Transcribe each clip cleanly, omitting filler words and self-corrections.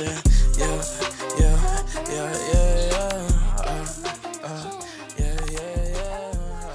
saying? Yeah, yeah, yeah, yeah, yeah. Yeah, yeah, yeah.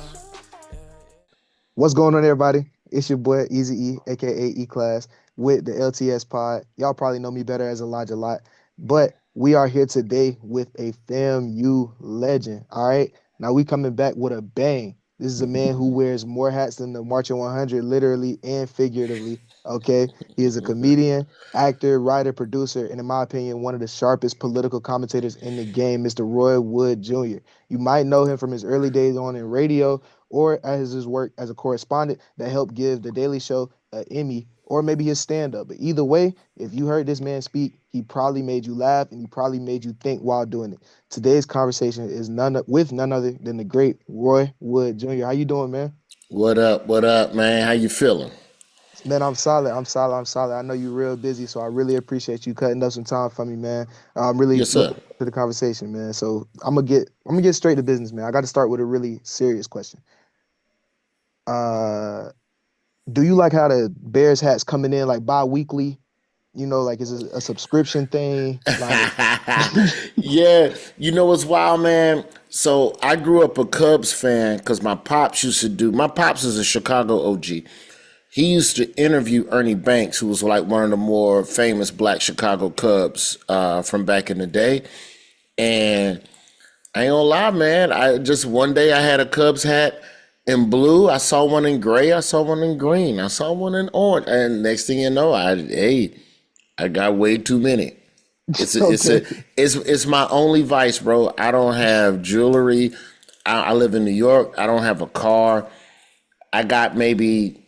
What's going on, everybody? It's your boy Easy E, aka E Class, with the LTS Pod. Y'all probably know me better as Elijah Lot, but we are here today with a FAMU legend. All right, now we coming back with a bang. This is a man who wears more hats than the Marching 100, literally and figuratively. Okay, he is a comedian, actor, writer, producer, and in my opinion, one of the sharpest political commentators in the game, Mr. Roy Wood Jr. You might know him from his early days on in radio or as his work as a correspondent that helped give The Daily Show an Emmy, or maybe his stand up. But either way, if you heard this man speak, he probably made you laugh and he probably made you think while doing it. Today's conversation is none other than the great Roy Wood Jr. How you doing, man? What up? What up, man? How you feeling? Man, I'm solid. I'm solid. I'm solid. I know you're real busy, so I really appreciate you cutting up some time for me, man. I'm really Yes, looking sir. forward to the conversation, man. So I'm gonna get straight to business, man. I got to start with a really serious question. Uh, do you like how the Bears hats coming in like bi-weekly? You know, like is it a subscription thing? Like, Yeah, you know what's wild, man? So I grew up a Cubs fan because my pops used to do. My pops is a Chicago OG. He used to interview Ernie Banks, who was like one of the more famous Black Chicago Cubs from back in the day. And I ain't gonna lie, man. I just one day I had a Cubs hat in blue. I saw one in gray. I saw one in green. I saw one in orange. And next thing you know, I got way too many. It's a, it's okay, a it's my only vice, bro. I don't have jewelry. I live in New York. I don't have a car. I got maybe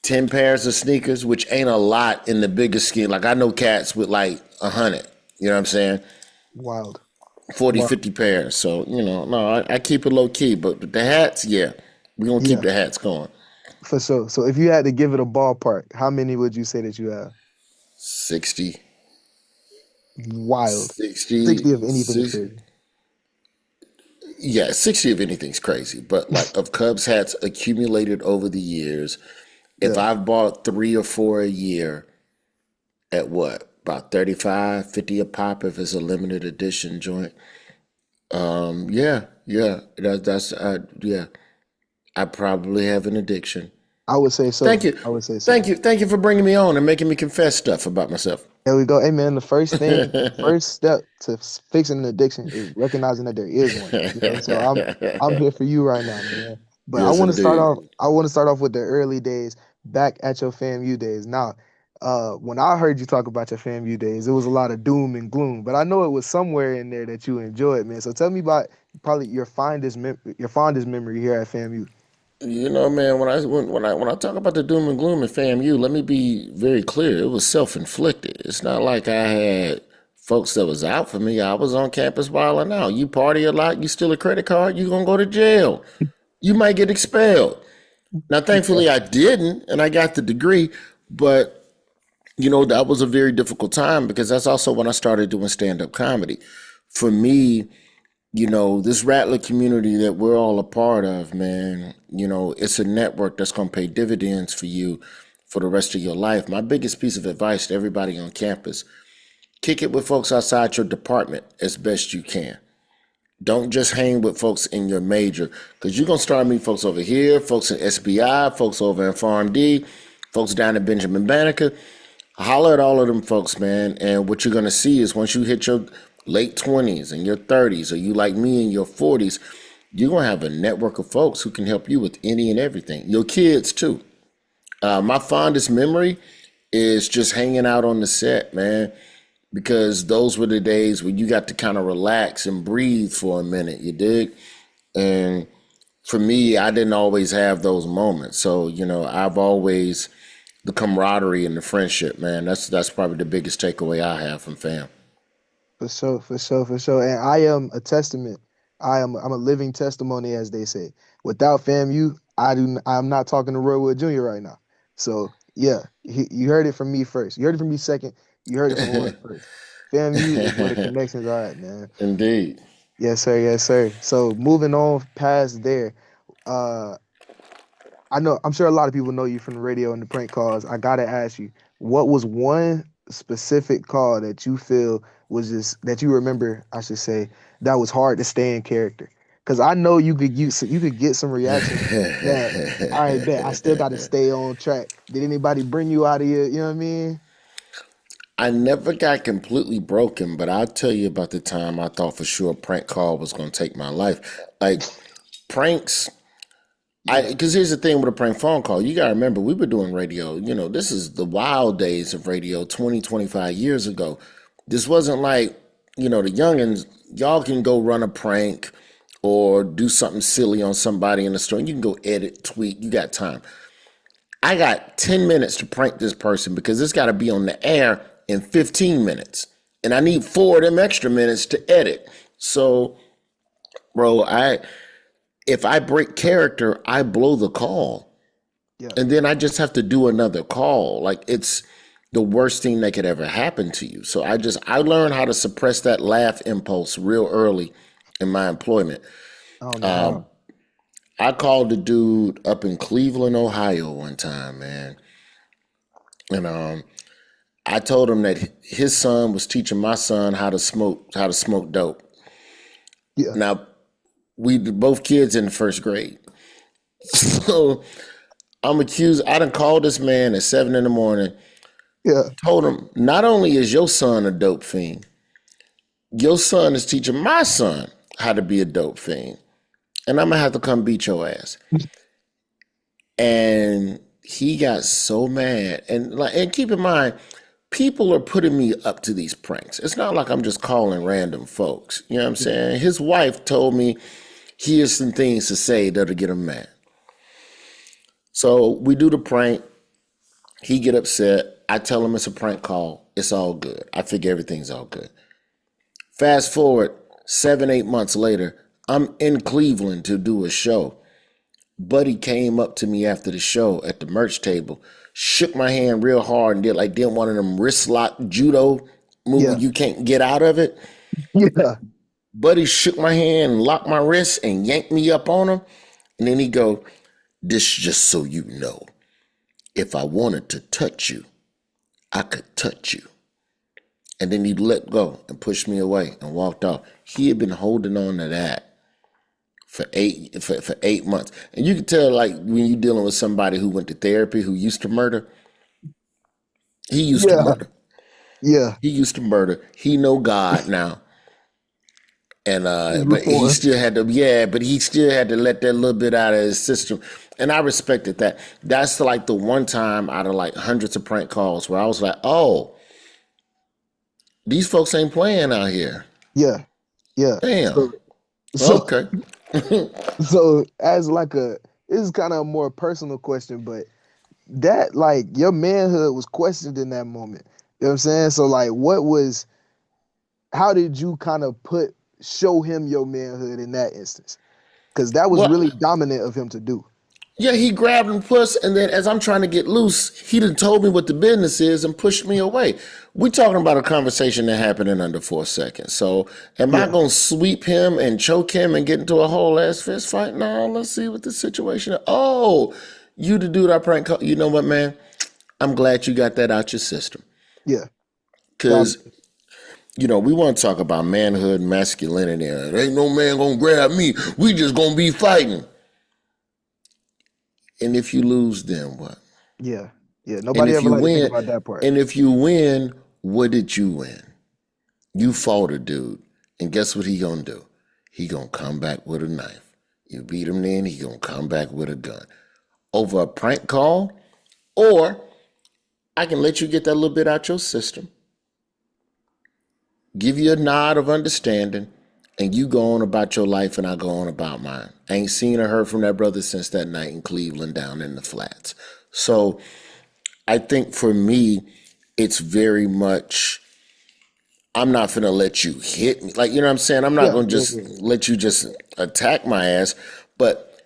10 pairs of sneakers, which ain't a lot in the bigger scheme. Like I know cats with like 100. You know what I'm saying? wild. 40, Well, 50 pairs. So, no, I keep it low key. But the hats, yeah. We're gonna keep yeah, the hats going. for sure. So if you had to give it a ballpark, how many would you say that you have? 60, Wild. 60, 60 of anything is 60. crazy. Yeah, 60 of anything's crazy. But like of Cubs hats accumulated over the years, if Yeah. I've bought three or four a year at what? About 35, 50 a pop if it's a limited edition joint. Yeah. Yeah. I probably have an addiction. I would say so. Thank you. I would say Thank so. you. Thank you for bringing me on and making me confess stuff about myself. There we go. Hey man, the first step to fixing an addiction is recognizing that there is one. You know, so I'm here for you right now, man. But I Yes, want to start indeed. off. I want to start off with the early days, back at your FAMU days. Now, when I heard you talk about your FAMU days, it was a lot of doom and gloom. But I know it was somewhere in there that you enjoyed, man. So tell me about probably your fondest memory here at FAMU. Man, when I talk about the doom and gloom in FAMU, let me be very clear. It was self-inflicted. It's not like I had folks that was out for me. I was on campus wilding out. You party a lot, you steal a credit card, you gonna go to jail. You might get expelled. Now, Yeah, thankfully, I didn't, and I got the degree. But that was a very difficult time because that's also when I started doing stand-up comedy. For me, this Rattler community that we're all a part of, man, it's a network that's going to pay dividends for you for the rest of your life. My biggest piece of advice to everybody on campus: kick it with folks outside your department as best you can. Don't just hang with folks in your major because you're going to start meeting folks over here, folks in SBI, folks over in PharmD, folks down at Benjamin Banneker. Holler at all of them folks, man. And what you're going to see is once you hit your late 20s and your 30s, or you like me in your 40s, you're going to have a network of folks who can help you with any and everything. Your kids, too. My fondest memory is just hanging out on the set, man, because those were the days when you got to kind of relax and breathe for a minute, you dig? And for me, I didn't always have those moments. So, I've always the camaraderie and the friendship, man. That's probably the biggest takeaway I have from fam. for sure, for sure, for sure. And I am a testament. I'm a living testimony, as they say. Without FAMU, I'm not talking to Roy Wood Jr. right now. So yeah, you heard it from me first. You heard it from me second. You heard it from Roy first. FAMU is where the connections are at, man. Indeed. Yes, sir. Yes, sir. So moving on past there, uh, I'm sure a lot of people know you from the radio and the prank calls. I gotta ask you, what was one? specific call that you feel was just that you remember, I should say, that was hard to stay in character? Because I know you could get some reactions that, all right, bet I still got to stay on track. Did anybody bring you out of your, you know what I mean? I never got completely broken, but I'll tell you about the time I thought for sure a prank call was going to take my life. Like pranks, Yeah, because here's the thing with a prank phone call. You got to remember, we were doing radio. You know, this is the wild days of radio 20, 25 years ago. This wasn't like, the youngins, y'all can go run a prank or do something silly on somebody in the store. You can go edit, tweet, you got time. I got 10 minutes to prank this person because it's got to be on the air in 15 minutes. And I need 4 of them extra minutes to edit. So, bro, if I break character, I blow the call. yeah. And then I just have to do another call. Like it's the worst thing that could ever happen to you. So I learned how to suppress that laugh impulse real early in my employment. I don't know how. I called a dude up in Cleveland, Ohio one time, man. And I told him that his son was teaching my son how to smoke dope. Yeah, Now, we both kids in the first grade. So I'm accused. I done called this man at 7 in the morning, yeah, told him, not only is your son a dope fiend, your son is teaching my son how to be a dope fiend. And I'm gonna have to come beat your ass. And he got so mad. And keep in mind, people are putting me up to these pranks. It's not like I'm just calling random folks. You know what I'm saying? His wife told me here's some things to say that'll get him mad. So we do the prank. He get upset. I tell him it's a prank call. It's all good. I figure everything's all good. Fast forward 7, 8 months later, I'm in Cleveland to do a show. Buddy came up to me after the show at the merch table, shook my hand real hard and did one of them wrist lock judo yeah, movie you can't get out of it. yeah, Buddy shook my hand and locked my wrist and yanked me up on him. And then he go, this just so you know, if I wanted to touch you, I could touch you. And then he let go and pushed me away and walked off. He had been holding on to that for 8 months. And you can tell, like, when you're dealing with somebody who went to therapy, who used to murder, he used to yeah, murder. yeah. He used to murder. He know God now. And but he Reform. still had to, yeah, but he still had to let that little bit out of his system. And I respected that. That's like the one time out of like hundreds of prank calls where I was like, oh, these folks ain't playing out here. Yeah, yeah. Damn. So Okay. so as like this is kind of a more personal question, but that like your manhood was questioned in that moment. You know what I'm saying? So like how did you kind of show him your manhood in that instance? Because that was Well, really dominant of him to do. yeah, he grabbed and pushed, and then as I'm trying to get loose, he done told me what the business is and pushed me away. We talking about a conversation that happened in under 4 seconds. So am I Yeah, gonna sweep him and choke him and get into a whole ass fist fight? No, let's see what the situation is. Oh, you the dude I prank call. You know what, man? I'm glad you got that out your system. yeah. Cause Dominant. we want to talk about manhood, masculinity. There ain't no man gonna grab me. We just gonna be fighting. And if you lose, then what? Yeah, yeah. And Nobody if ever you like to think win, about that part. and if you win, what did you win? You fought a dude, and guess what he gonna do? He gonna come back with a knife. You beat him, then he gonna come back with a gun over a prank call, or I can let you get that little bit out your system, give you a nod of understanding, and you go on about your life, and I go on about mine. I ain't seen or heard from that brother since that night in Cleveland down in the flats. So I think for me, it's very much, I'm not finna let you hit me. Like, you know what I'm saying? I'm not Yeah, gonna yeah, just yeah, yeah. let you just attack my ass. But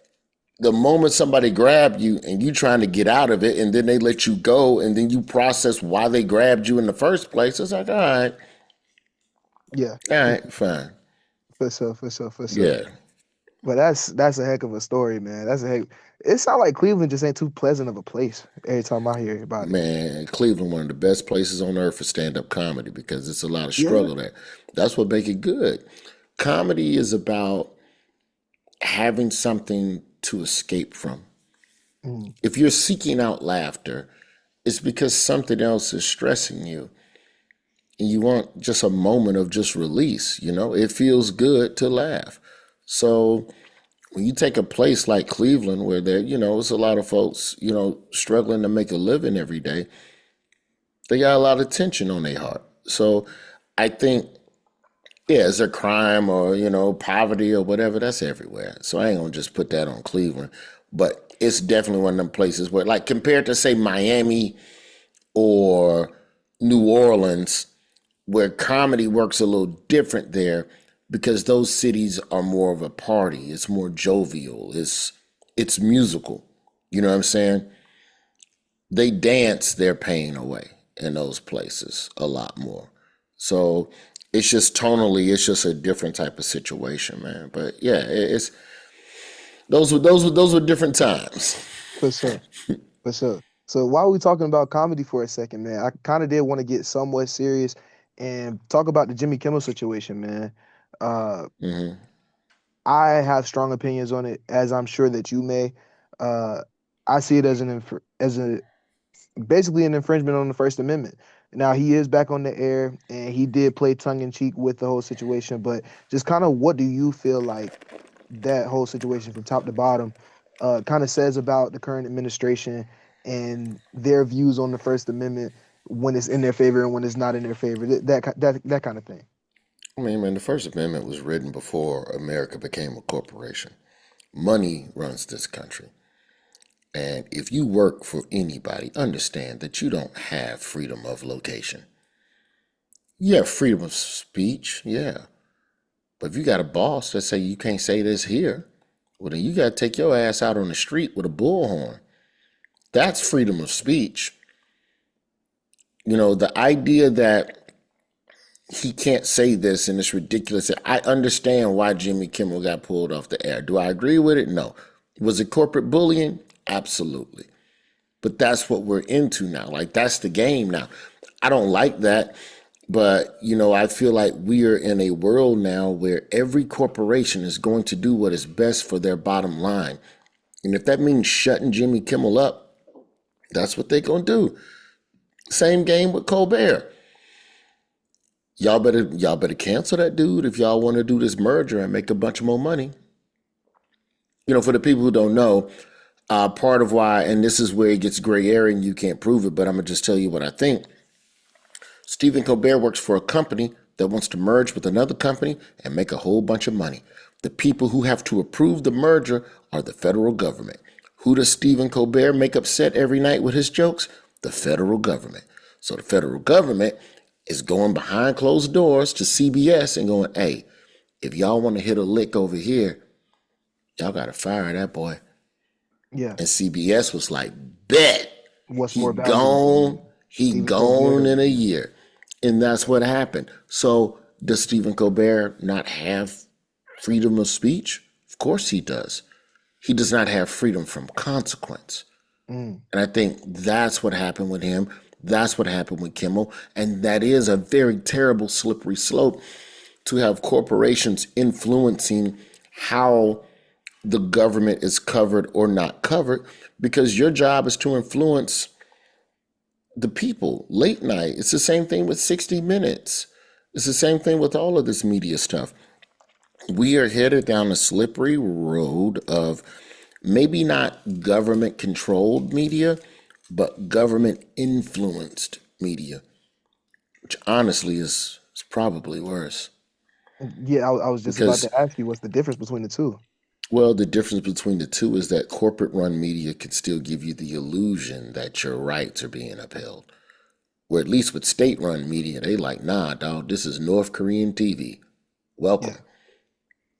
the moment somebody grab you and you trying to get out of it and then they let you go and then you process why they grabbed you in the first place, it's like, Yeah, all right, fine. for sure, for sure, for sure. Yeah. But that's a heck of a story, man. That's a heck. It sounds like Cleveland just ain't too pleasant of a place every time I hear about it. Man, Cleveland, one of the best places on earth for stand-up comedy because it's a lot of Yeah. struggle there. That's what make it good. Comedy is about having something to escape from. Mm, If you're seeking out laughter, it's because something else is stressing you. And you want just a moment of just release, you know? It feels good to laugh. So when you take a place like Cleveland where there, it's a lot of folks, struggling to make a living every day, they got a lot of tension on their heart. So I think, yeah, is there crime or, poverty or whatever? That's everywhere. So I ain't gonna just put that on Cleveland. But it's definitely one of them places where, like, compared to, say, Miami or New Orleans, where comedy works a little different there because those cities are more of a party. It's more jovial. It's musical. You know what I'm saying? They dance their pain away in those places a lot more. So it's just tonally, it's just a different type of situation, man. But yeah, it's those were different times. for sure. For sure. So while we talking about comedy for a second, man, I kind of did want to get somewhat serious and talk about the Jimmy Kimmel situation, man. Uh, Hmm. I have strong opinions on it, as I'm sure that you may. Uh, I see it as as a basically an infringement on the First Amendment. Now he is back on the air, and he did play tongue in cheek with the whole situation. But just kind of, what do you feel like that whole situation from top to bottom kind of says about the current administration and their views on the First Amendment when it's in their favor and when it's not in their favor? That kind of thing. I mean, man, the First Amendment was written before America became a corporation. Money runs this country. And if you work for anybody, understand that you don't have freedom of location. You have freedom of speech, yeah. But if you got a boss that say you can't say this here, well then you got to take your ass out on the street with a bullhorn. That's freedom of speech. The idea that he can't say this and it's ridiculous. I understand why Jimmy Kimmel got pulled off the air. Do I agree with it? No. Was it corporate bullying? Absolutely. But that's what we're into now. Like, that's the game now. I don't like that. But, I feel like we are in a world now where every corporation is going to do what is best for their bottom line. And if that means shutting Jimmy Kimmel up, that's what they're going to do. Same game with Colbert. Y'all better cancel that dude if y'all want to do this merger and make a bunch more money. For the people who don't know, part of why, and this is where it gets gray area and you can't prove it, but I'm going to just tell you what I think. Stephen Colbert works for a company that wants to merge with another company and make a whole bunch of money. The people who have to approve the merger are the federal government. Who does Stephen Colbert make upset every night with his jokes? The federal government. So the federal government is going behind closed doors to CBS and going, hey, if y'all want to hit a lick over here, y'all got to fire that boy. Yeah. And CBS was like, bet. What's He more valuable to gone. you, He Stephen gone Colbert? in a year. And that's what happened. So does Stephen Colbert not have freedom of speech? Of course he does. He does not have freedom from consequence. Mm, And I think that's what happened with him. That's what happened with Kimmel. And that is a very terrible slippery slope to have corporations influencing how the government is covered or not covered, because your job is to influence the people. Late night, it's the same thing with 60 Minutes. It's the same thing with all of this media stuff. We are headed down a slippery road of maybe not government controlled media, but government influenced media, which honestly is probably worse. yeah, I was just about Because, to ask you what's the difference between the two. well, the difference between the two is that corporate run media can still give you the illusion that your rights are being upheld. Where at least with state run media, they like, nah, dog, this is North Korean TV. Yeah. Welcome.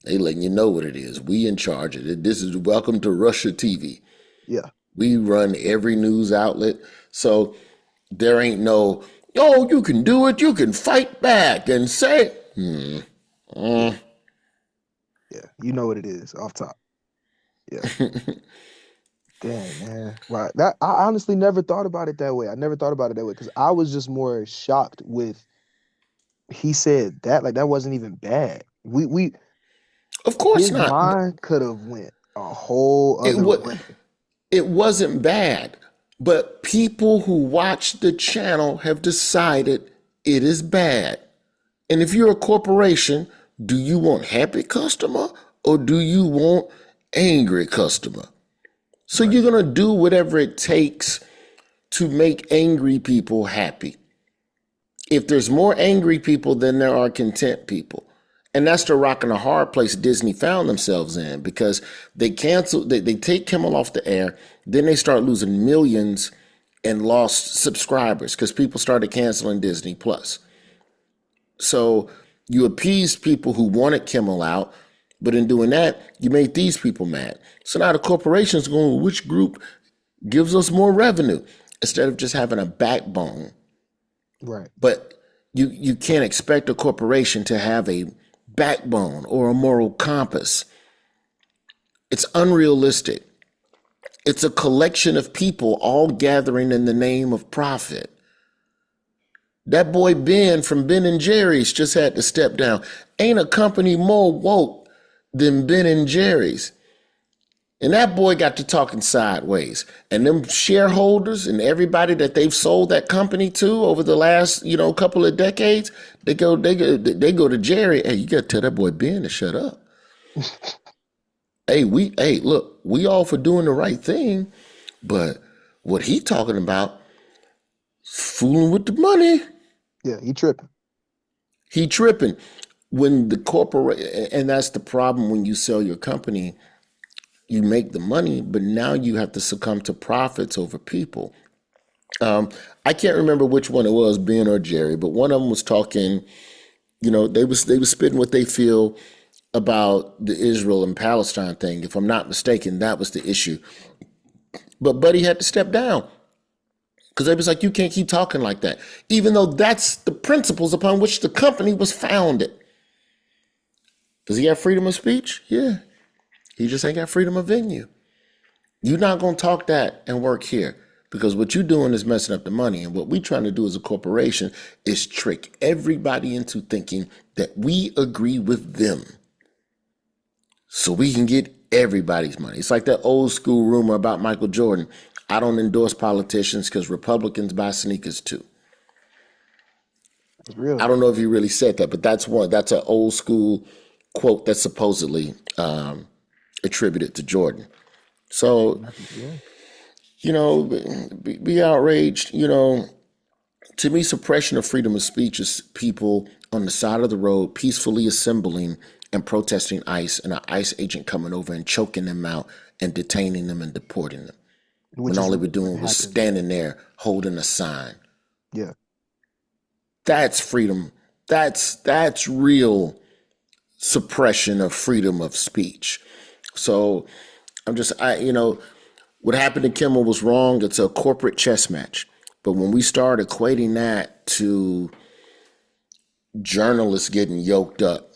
They letting you know what it is. We in charge of it. This is welcome to Russia TV. Yeah. We run every news outlet. So there ain't no, oh, you can do it. You can fight back and say, Yeah. Yeah, you know what it is off top. Yeah. Dang, man. Right. That I honestly never thought about it that way. I never thought about it that way because I was just more shocked with he said that like that wasn't even bad. We Of course his not. mind could have went a whole It other would. way. It wasn't bad, but people who watch the channel have decided it is bad. And if you're a corporation, do you want happy customer or do you want angry customer? So Right. you're going to do whatever it takes to make angry people happy. If there's more angry people than there are content people. And that's the rock and a hard place Disney found themselves in because they they take Kimmel off the air, then they start losing millions and lost subscribers because people started canceling Disney Plus. So you appeased people who wanted Kimmel out, but in doing that, you made these people mad. So now the corporation's going, well, which group gives us more revenue instead of just having a backbone. Right. But you can't expect a corporation to have a backbone or a moral compass. It's unrealistic. It's a collection of people all gathering in the name of profit. That boy Ben from Ben and Jerry's just had to step down. Ain't a company more woke than Ben and Jerry's. And that boy got to talking sideways. And them shareholders and everybody that they've sold that company to over the last, couple of decades, they go to Jerry. Hey, you got to tell that boy Ben to shut up. Hey, look, we all for doing the right thing, but what he talking about, fooling with the money. Yeah, he tripping. He tripping. When the corporate, and that's the problem when you sell your company. You make the money, but now you have to succumb to profits over people. I can't remember which one it was, Ben or Jerry, but one of them was talking. They was spitting what they feel about the Israel and Palestine thing. If I'm not mistaken, that was the issue. But Buddy had to step down because they was like, you can't keep talking like that, even though that's the principles upon which the company was founded. Does he have freedom of speech? Yeah. He just ain't got freedom of venue. You're not going to talk that and work here because what you're doing is messing up the money. And what we're trying to do as a corporation is trick everybody into thinking that we agree with them so we can get everybody's money. It's like that old school rumor about Michael Jordan. I don't endorse politicians because Republicans buy sneakers too. It's real. I don't know if he really said that, but that's an old school quote that's supposedly attributed to Jordan. So, be outraged. To me, suppression of freedom of speech is people on the side of the road peacefully assembling and protesting ICE and an ICE agent coming over and choking them out and detaining them and deporting them. When all they were doing was standing there holding a sign. Yeah. That's freedom. That's real suppression of freedom of speech. So what happened to Kimmel was wrong. It's a corporate chess match. But when we start equating that to journalists getting yoked up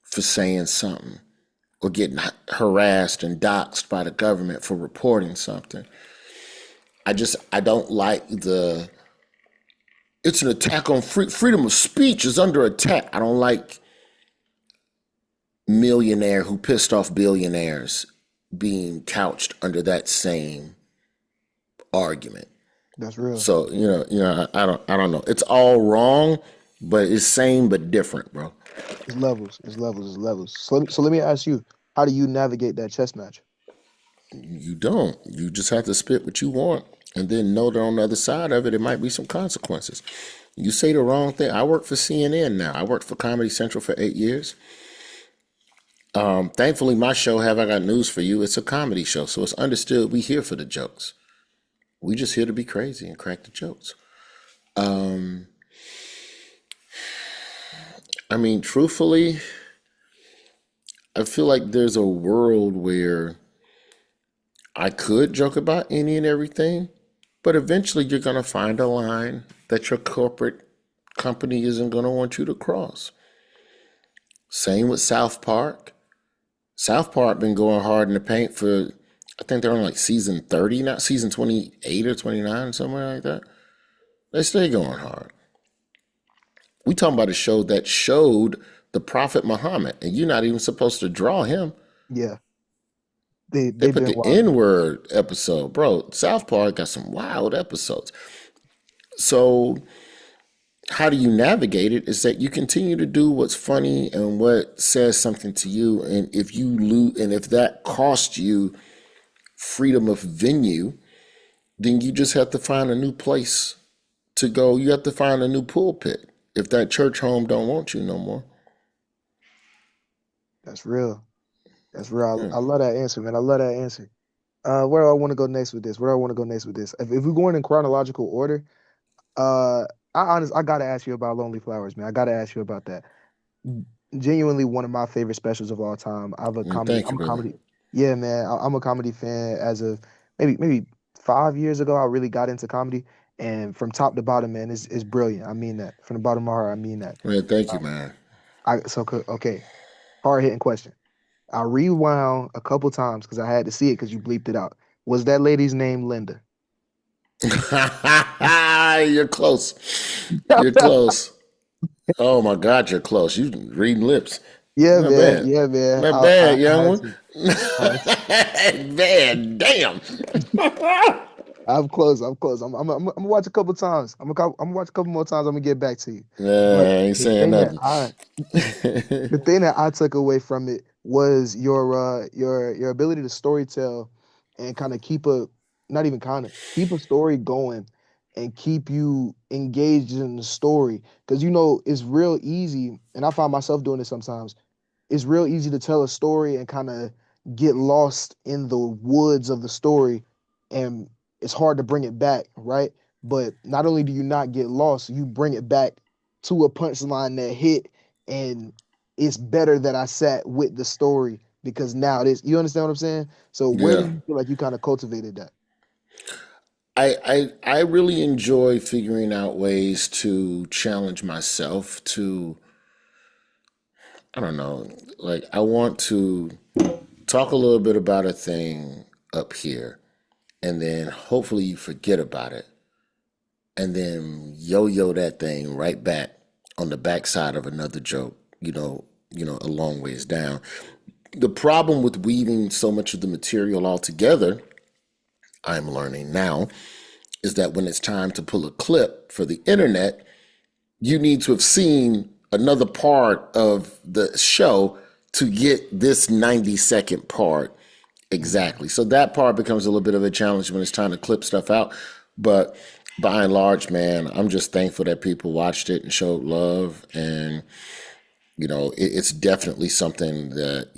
for saying something or getting harassed and doxxed by the government for reporting something, I don't like it's an attack on freedom of speech is under attack. I don't like millionaire who pissed off billionaires being couched under that same argument. That's real. So, I don't know. It's all wrong, but it's same but different, bro. It's levels. So let me ask you, how do you navigate that chess match? You don't. You just have to spit what you want and then know that on the other side of it, it might be some consequences. You say the wrong thing. I work for CNN now. I worked for Comedy Central for 8 years. Thankfully, my show, Have I Got News for You? It's a comedy show, so it's understood we here for the jokes. We just here to be crazy and crack the jokes. Truthfully, I feel like there's a world where I could joke about any and everything, but eventually you're going to find a line that your corporate company isn't going to want you to cross. Same with South Park. South Park been going hard in the paint for, I think they're on like season 30, not season 28 or 29, somewhere like that. They stay going hard. We talking about a show that showed the Prophet Muhammad, and you're not even supposed to draw him. Yeah, They they've put been the wild. N word episode, bro. South Park got some wild episodes. So how do you navigate it is that you continue to do what's funny and what says something to you, and if you lose, and if that costs you freedom of venue, then you just have to find a new place to go. You have to find a new pulpit if that church home don't want you no more. That's real. That's real. Yeah. I love that answer, man. I love that answer. Where do I want to go next with this? Where do I want to go next with this? If we're going in chronological order, uh, I gotta ask you about Lonely Flowers, man. I gotta ask you about that. Genuinely one of my favorite specials of all time. Thank you, I'm a brother. comedy. Yeah, man. I'm a comedy fan as of maybe 5 years ago. I really got into comedy, and from top to bottom, man, is brilliant. I mean that from the bottom of my heart. I mean that. Man, thank Uh, you, man. okay, hard hitting question. I rewound a couple times because I had to see it because you bleeped it out. Was that lady's name Linda? You're close. You're close. Oh my God, you're close. You reading lips. Yeah, Not man. bad. Yeah, man. Not bad, I young had one. to. I had to. Man, damn. I'm close. I'm close. I'm gonna watch a couple times. I'm gonna watch a couple more times. I'm gonna get back to you. Nah, But I ain't the saying thing that nothing. I the thing that I took away from it was your ability to storytell and kind of keep a not even kind of keep a story going and keep you engaged in the story because it's real easy and I find myself doing it sometimes. It's real easy to tell a story and kind of get lost in the woods of the story and it's hard to bring it back, right? But not only do you not get lost, you bring it back to a punchline that hit and it's better that I sat with the story because now it is. You understand what I'm saying? So where do Yeah. you feel like you kind of cultivated that? I really enjoy figuring out ways to challenge myself to, I don't know, like I want to talk a little bit about a thing up here and then hopefully you forget about it and then yo-yo that thing right back on the backside of another joke, a long ways down. The problem with weaving so much of the material all together, I'm learning now, is that when it's time to pull a clip for the internet, you need to have seen another part of the show to get this 90-second part exactly. So that part becomes a little bit of a challenge when it's time to clip stuff out. But by and large, man, I'm just thankful that people watched it and showed love. And, it's definitely something that,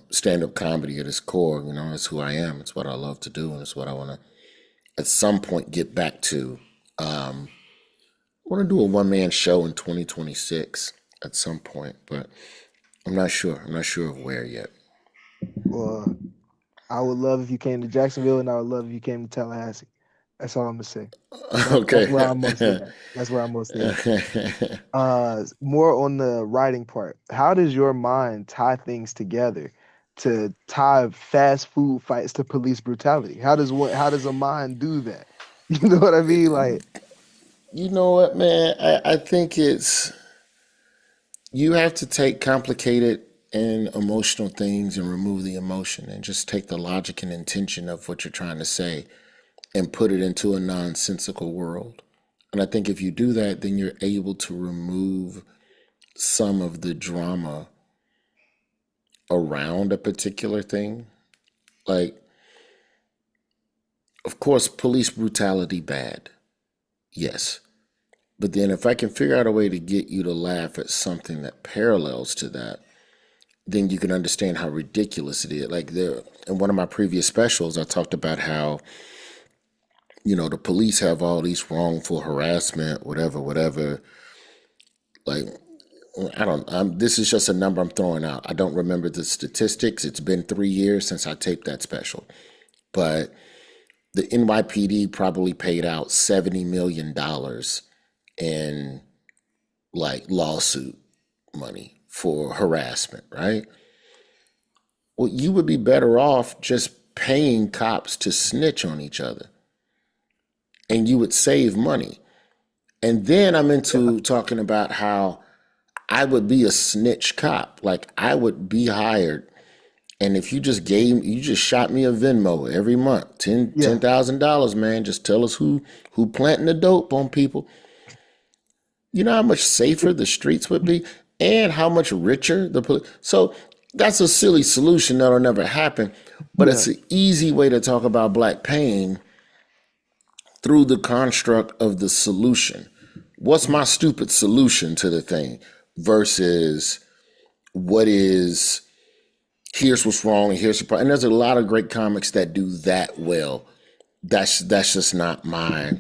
stand-up comedy at its core, it's who I am. It's what I love to do. And it's what I want to, at some point, get back to. I want to do a one-man show in 2026 at some point, but I'm not sure. I'm not sure of where yet. Well, I would love if you came to Jacksonville, and I would love if you came to Tallahassee. That's all I'm gonna say. That's where I'm mostly Okay. at. That's where I'm mostly at. More on the writing part. How does your mind tie things together to tie fast food fights to police brutality? How does a mind do that? You know what I mean? Like, You know what, man? I think you have to take complicated and emotional things and remove the emotion and just take the logic and intention of what you're trying to say and put it into a nonsensical world. And I think if you do that, then you're able to remove some of the drama around a particular thing. Like, of course, police brutality bad. Yes. But then if I can figure out a way to get you to laugh at something that parallels to that, then you can understand how ridiculous it is. Like there in one of my previous specials, I talked about how, the police have all these wrongful harassment, whatever. Like I don't. This is just a number I'm throwing out. I don't remember the statistics. It's been 3 years since I taped that special, but the NYPD probably paid out $70 million in like lawsuit money for harassment, right? Well, you would be better off just paying cops to snitch on each other, and you would save money. And then I'm Yeah. into talking about how I would be a snitch cop. Like I would be hired, and if you just shot me a Venmo every month, Yeah. $10,000, man. Just tell us who planting the dope on people. You know how much safer the streets would be, and how much richer the police. So that's a silly solution that'll never happen, but Yeah. it's an easy way to talk about black pain through the construct of the solution. What's my stupid solution to the thing versus what is here's what's wrong and here's the problem. And there's a lot of great comics that do that well. That's just not my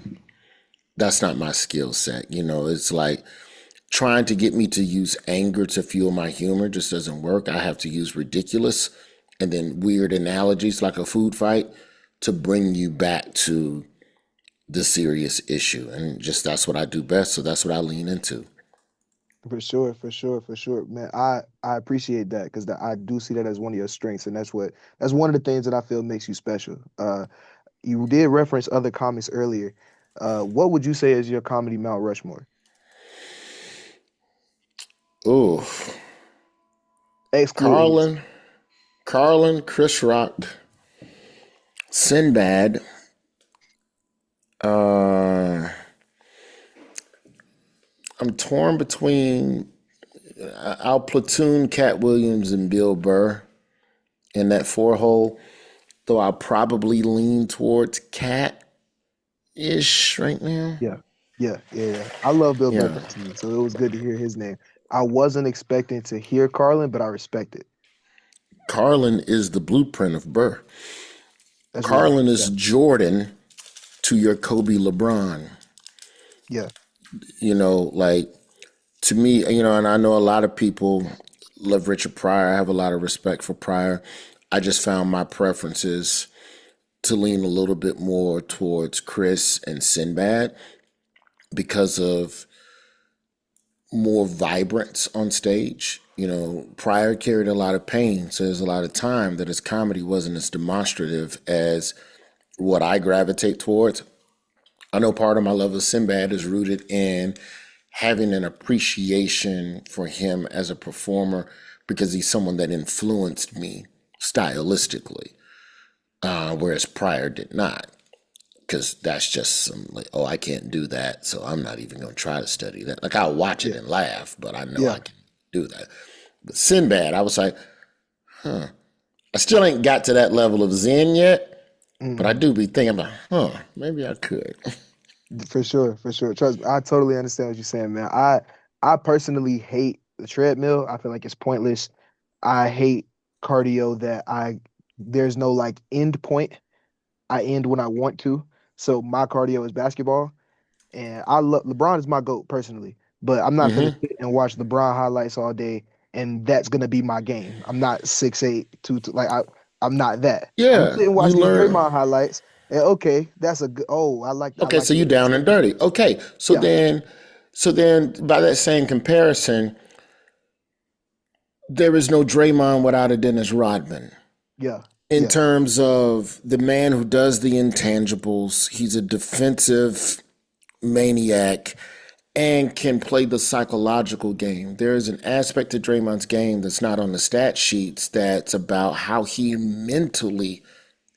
skill set. You know, it's like trying to get me to use anger to fuel my humor just doesn't work. I have to use ridiculous and then weird analogies like a food fight to bring you back to the serious issue. And just that's what I do best. So that's what I lean into. For sure, for sure, for sure, man. I appreciate that because I do see that as one of your strengths, and that's one of the things that I feel makes you special. You did reference other comics earlier. What would you say is your comedy Mount Rushmore? Oh, Excluding this. Carlin, Chris Rock, Sinbad, uh, I'm torn between I'll platoon Cat Williams and Bill Burr in that four hole, though I'll probably lean towards Cat ish right now. Yeah, yeah. I love Bill Burr Yeah. personally, so it was good to hear his name. I wasn't expecting to hear Carlin, but I respect it. Carlin is the blueprint of Burr. That's real. Carlin Yeah, is Jordan to your Kobe LeBron. yeah, You know, like to me, you know, and I know a lot of people love Richard Pryor. I have a lot of respect for Pryor. I just found my preferences to lean a little bit more towards Chris and Sinbad because of more vibrance on stage. You know, Pryor carried a lot of pain, so there's a lot of time that his comedy wasn't as demonstrative as what I gravitate towards. I know part of my love of Sinbad is rooted in having an appreciation for him as a performer because he's someone that influenced me stylistically, whereas Pryor did not. Because that's just some like, oh, I can't do that, so I'm not even going to try to study that. Like I'll watch it yeah, and laugh, but I know I yeah. can do that. But Sinbad, I was like, I still ain't got to that level of Zen yet, but I Mhm. do be thinking about, maybe I could. For sure, for sure. Trust me, I totally understand what you're saying, man. I personally hate the treadmill. I feel like it's pointless. I hate cardio that I there's no like end point. I end when I want to. So my cardio is basketball, and I love LeBron is my GOAT personally, but I'm not gonna Hmm. sit and watch LeBron highlights all day, and that's gonna be my game. I'm not 6'8", like I'm not that. I'm gonna Yeah, sit and watch you these learn. Draymond highlights, and okay, that's a good. Oh, I Okay, like so you the down and dirty. Okay, yeah, so then by that same comparison, there is no Draymond without a Dennis Rodman. yeah, In yeah, terms of the man who does the intangibles, he's a defensive maniac and can play the psychological game. There is an aspect to Draymond's game that's not on the stat sheets that's about how he mentally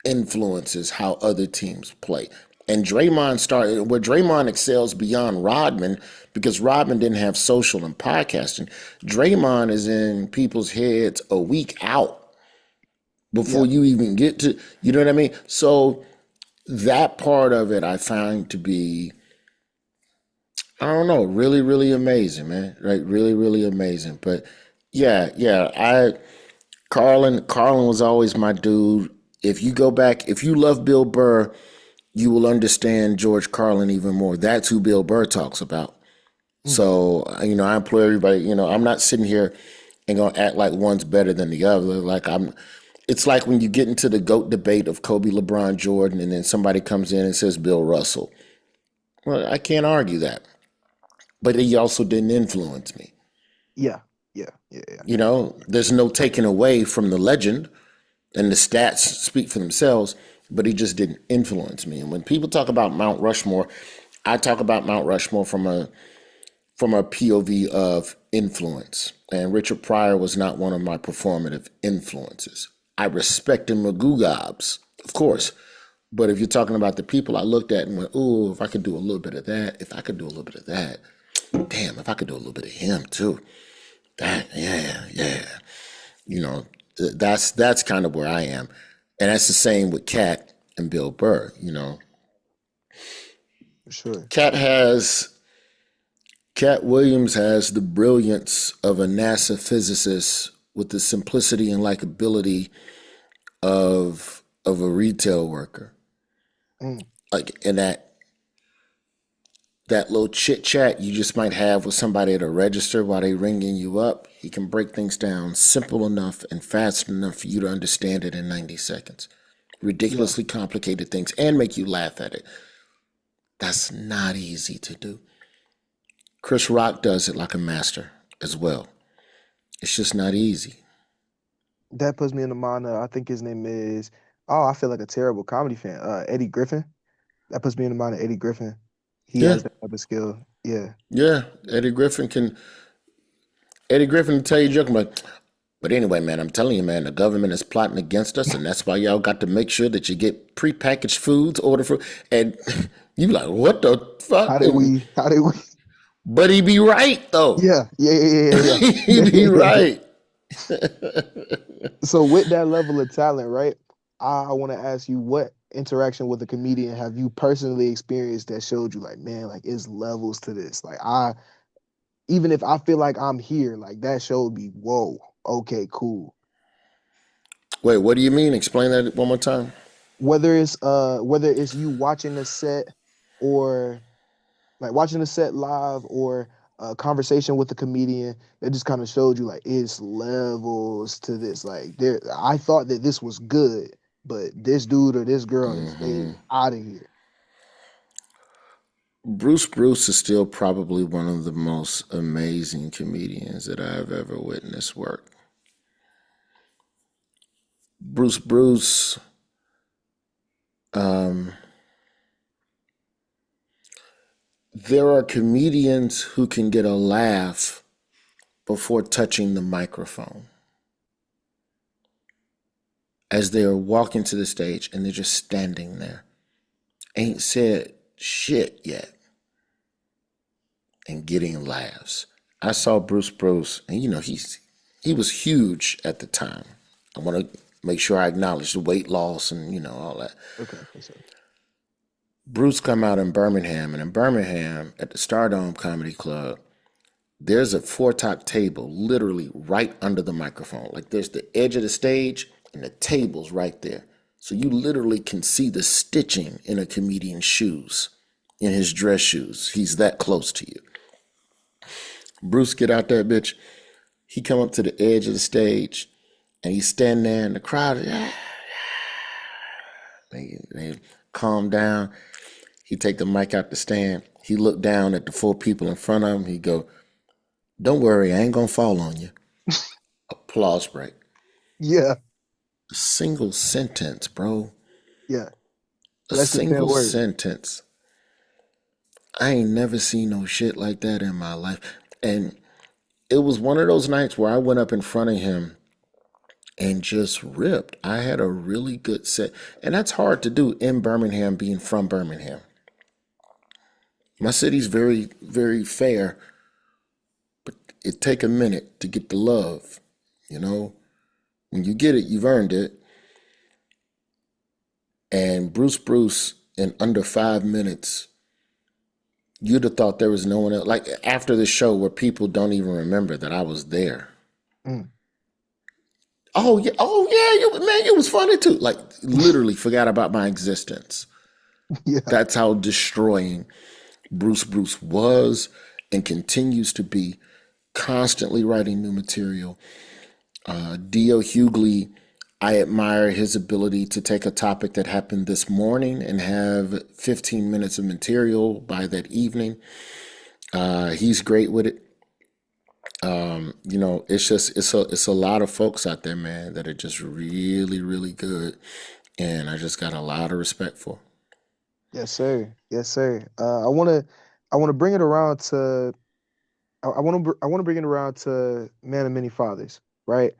influences how other teams play. And Draymond started where Draymond excels beyond Rodman because Rodman didn't have social and podcasting. Draymond is in people's heads a week out yeah, before you even get to, you know what I mean? So that part of it I find to be, I don't know, really, really amazing, man. Right? Really, really amazing. But yeah, Carlin was always my dude. If you go back, if you love Bill Burr, you will understand George Carlin even more. That's who Bill Burr talks about. mm, So, you know, I implore everybody, you know, I'm not sitting here and gonna act like one's better than the other. It's like when you get into the GOAT debate of Kobe, LeBron, Jordan, and then somebody comes in and says Bill Russell. Well, I can't argue that. But he also didn't influence me. yeah, yeah, yeah, yeah. You know, there's no taking away from the legend. And the stats speak for themselves, but he just didn't influence me. And when people talk about Mount Rushmore, I talk about Mount Rushmore from a POV of influence. And Richard Pryor was not one of my performative influences. I respect him Magoo gobs, of course. But if you're talking about the people I looked at and went, ooh, if I could do a little bit of that, if I could do a little bit of that, damn, if I could do a little bit of him too. That, yeah. You know, that's kind of where I am. And that's the same with Cat and Bill Burr, you know. For sure. Cat Williams has the brilliance of a NASA physicist with the simplicity and likability of a retail worker. Mm. Like in that little chit chat you just might have with somebody at a register while they ringing you up, he can break things down simple enough and fast enough for you to understand it in 90 seconds. Ridiculously complicated things and make you laugh at it. That's not easy to do. Chris Rock does it like a master as well. It's just not easy. That puts me in the mind of, I think his name is, oh, I feel like a terrible comedy fan. Eddie Griffin. That puts me in the mind of Eddie Griffin. He Yeah, has that type of skill. Yeah. yeah. Eddie Griffin will tell you joking, but anyway, man, I'm telling you, man, the government is plotting against us, and that's why y'all got to make sure that you get prepackaged foods, order food, and you be like, what the fuck? How did we But he be right though. Yeah. He be right. So with that level of talent, right? I want to ask you, what interaction with a comedian have you personally experienced that showed you like, man, like it's levels to this. Like even if I feel like I'm here, like that showed me, whoa, okay, cool. Wait, what do you mean? Explain that one more time. Whether it's you watching the set, or like watching the set live, or a conversation with a comedian that just kind of showed you like it's levels to this. Like I thought that this was good, but this dude or this girl is out of here. Bruce is still probably one of the most amazing comedians that I've ever witnessed work. Bruce, there are comedians who can get a laugh before touching the microphone as they are walking to the stage and they're just standing there, ain't said shit yet, and getting laughs. I saw Bruce, and you know he was huge at the time. I want to make sure I acknowledge the weight loss and you know all that. Okay, for sure. Bruce come out in Birmingham, and in Birmingham at the Stardome Comedy Club, there's a four-top table literally right under the microphone. Like there's the edge of the stage and the table's right there. So you literally can see the stitching in a comedian's shoes, in his dress shoes. He's that close to you. Bruce get out there, bitch. He come up to the edge of the stage and he's standing there in the crowd. They calm down. He take the mic out the stand. He look down at the four people in front of him. He go, don't worry, I ain't gonna fall on you. Applause break. Yeah, A single sentence, bro. yeah. A Less than 10 single words. sentence. I ain't never seen no shit like that in my life. And it was one of those nights where I went up in front of him and just ripped. I had a really good set. And that's hard to do in Birmingham, being from Birmingham. My city's very, very fair, but it take a minute to get the love, you know? When you get it, you've earned it. And Bruce, in under 5 minutes, you'd have thought there was no one else. Like after the show where people don't even remember that I was there. Mm. Oh yeah, man, it was funny too. Like literally forgot about my existence. Yeah, That's how destroying Bruce was and continues to be, constantly writing new material. D.L. Hughley, I admire his ability to take a topic that happened this morning and have 15 minutes of material by that evening. He's great with it. It's just it's a lot of folks out there, man, that are just really, really good, and I just got a lot of respect for. Yes, sir. Yes, sir. I wanna bring it around to I wanna bring it around to Man of Many Fathers, right?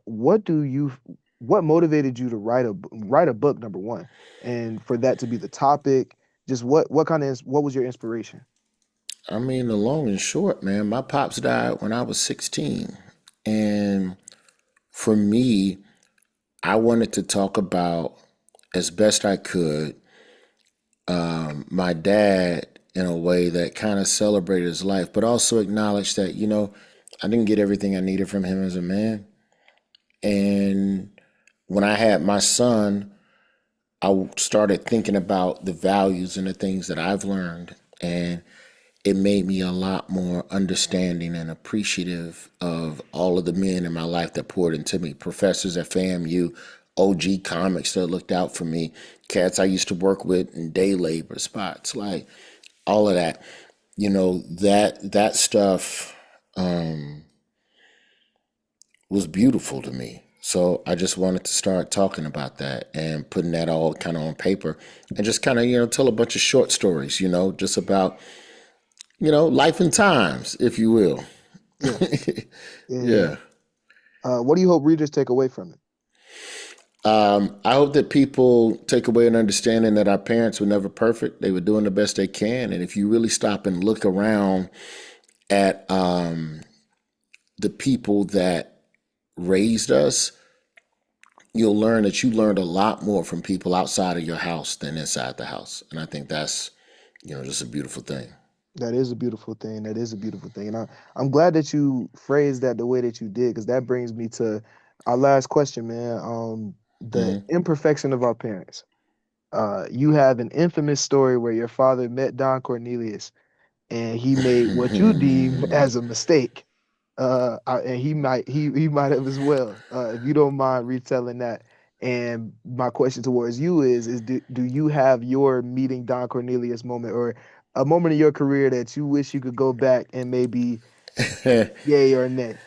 What do you what motivated you to write a book, number one, and for that to be the topic? Just what kind of what was your inspiration? I mean, the long and short, man, my pops died when I was 16, and for me, I wanted to talk about as best I could my dad in a way that kind of celebrated his life, but also acknowledged that, I didn't get everything I needed from him as a man. And when I had my son, I started thinking about the values and the things that I've learned. And it made me a lot more understanding and appreciative of all of the men in my life that poured into me. Professors at FAMU, OG comics that looked out for me, cats I used to work with in day labor spots, like all of that. That stuff was beautiful to me. So I just wanted to start talking about that and putting that all kind of on paper and just kind of, tell a bunch of short stories, just about, life and times, if you will. Yeah, yeah, yeah. Yeah. What do you hope readers take away from it? I hope that people take away an understanding that our parents were never perfect. They were doing the best they can. And if you really stop and look around at the people that raised us, you'll learn that you learned a lot more from people outside of your house than inside the house. And I think that's, just a beautiful thing. That is a beautiful thing. That is a beautiful thing. And I'm glad that you phrased that the way that you did, because that brings me to our last question, man. The Hmm. imperfection of our parents. You have an infamous story where your father met Don Cornelius and he made what you deem as a mistake. And he might have as well. If you don't mind retelling that. And my question towards you is do you have your meeting Don Cornelius moment or a moment in your career that you wish you could go back and maybe yay or nay?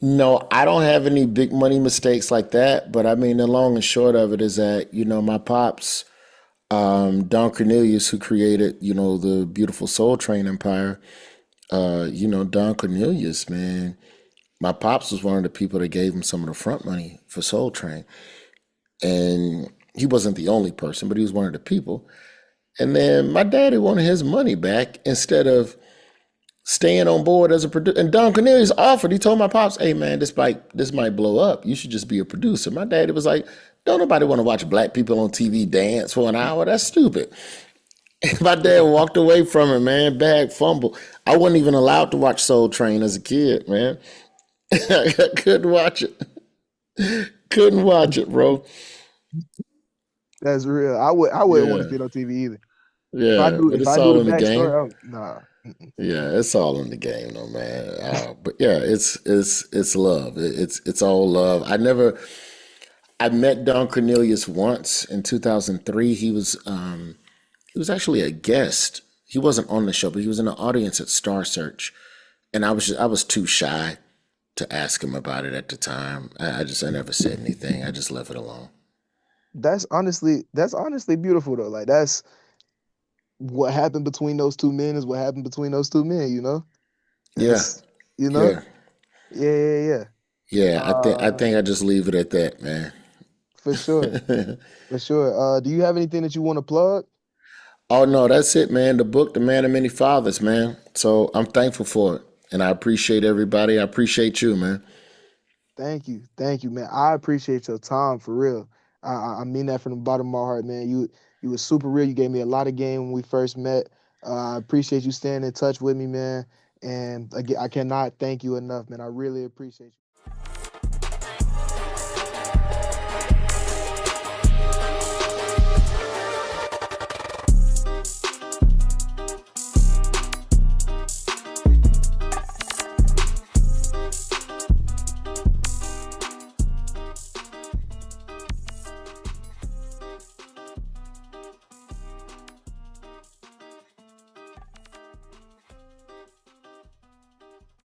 No, I don't have any big money mistakes like that. But I mean, the long and short of it is that, my pops, Don Cornelius, who created, the beautiful Soul Train empire, Don Cornelius, man, my pops was one of the people that gave him some of the front money for Soul Train. And he wasn't the only person, but he was one of the people. And then my daddy wanted his money back instead of staying on board as a producer. And Don Cornelius offered. He told my pops, "Hey man, this might blow up. You should just be a producer." My daddy was like, "Don't nobody want to watch black people on TV dance for an hour. That's stupid." My dad walked away from it, man. Bag fumble. I wasn't even allowed to watch Soul Train as a kid, man. I couldn't watch it. Couldn't watch it, bro. That's real. I wouldn't want to Yeah, see it on TV either. yeah. But If it's I knew all the in the backstory, game. nah. Mm-mm. Yeah, it's all in the game, though, man. But yeah, it's love. It's all love. I met Don Cornelius once in 2003. He was actually a guest. He wasn't on the show, but he was in the audience at Star Search, and I was too shy to ask him about it at the time. I never said anything. I just left it alone. That's honestly beautiful though. Like that's what happened between those two men is what happened between those two men, you know? Yeah, It's you know? yeah, Yeah, yeah, yeah. yeah. I Uh think I just leave it at that, man. for sure. For sure. Do you have anything that you want to plug? Oh no, that's it, man. The book, The Man of Many Fathers, man. So I'm thankful for it, and I appreciate everybody. I appreciate you, man. Thank you. Thank you, man. I appreciate your time for real. I mean that from the bottom of my heart, man. You were super real. You gave me a lot of game when we first met. I appreciate you staying in touch with me, man. And again, I cannot thank you enough, man. I really appreciate you.